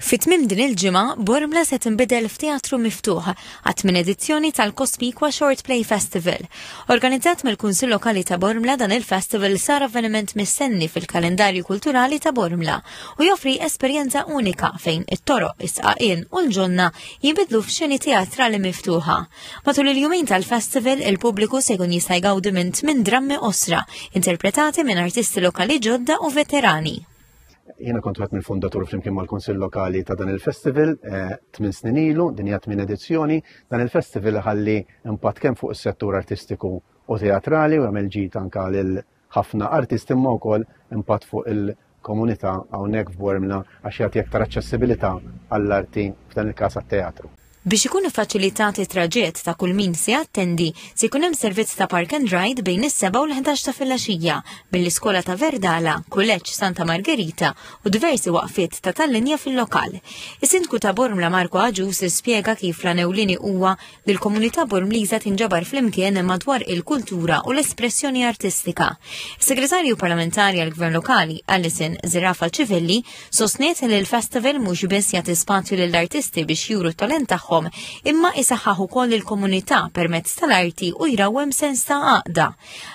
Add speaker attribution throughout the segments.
Speaker 1: Fit-tmiem din il-ġimgħa Bormla se tinbidel f'teatru miftuħ għat-8 edizzjoni tal-Cospicua Short Play Festival. Organizzat mill-Kunsill Lokali ta' Bormla, dan il-festival sar avveniment mistenni fil-kalendarju kulturali ta' Bormla u joffri esperjenza unika fejn it-toroq, is-sqaqien u l-ġonna jinbidlu f'xeni teatrali miftuħa. Matul il-jumejn tal-festival il-pubbliku se jkun jista' jgawdi minn drammi osra interpretati minn artisti lokali ġodda u veterani.
Speaker 2: Jiena kont wieħed mill-fundatur flimkien mal-Kunsill Lokali ta' dan il-festival 8 snin ilu, din hija 8 edizzjoni. Dan il-festival ħalli impatt kemm fuq is-settur artistiku u teatrali u jagħmel ġid anke lil ħafna artisti imma wkoll impatt fuq il-komunità hawnhekk f'Bormla għax jagħti aktar aċċessibilità għall-arti f'dan il-każ għat-teatru.
Speaker 1: Biex ikunu faċilitati traġett ta' kull min se jattendi, se jkun hemm servizz ta' park and ride bejn is-7 u l-11 ta' filgħaxija mill-Iskola ta' Verdala, Kulleġġ Santa Margherita u diversi waqfiet ta' tal-linja fil-lokal. Is-Sindku ta' Bormla Marko Aġus ispjega kif l-ewlieni huwa li l-komunità Bormliża tinġabar flimkien madwar il-kultura u l-espressjoni artistika. Is-Segretarju Parlamentari għall-Gvern Lokali, Alison Zirafa Ċivelli, sostniet li l-festival mhux biss jagħti spazju lill-artisti biex juru t-talent tagħhom imma isaħħaħ ukoll il-komunità permezz tal-arti u jrawhem sens ta' għaqda.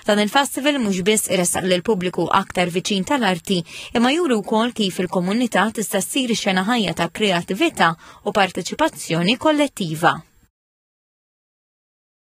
Speaker 1: Dan il-festival mhux biss iressaq lil pubbliku aktar viċin tal-arti, imma juru wkoll kif il-komunità tista' ssir xena ħajja ta' kreattività u parteċipazzjoni kollettiva.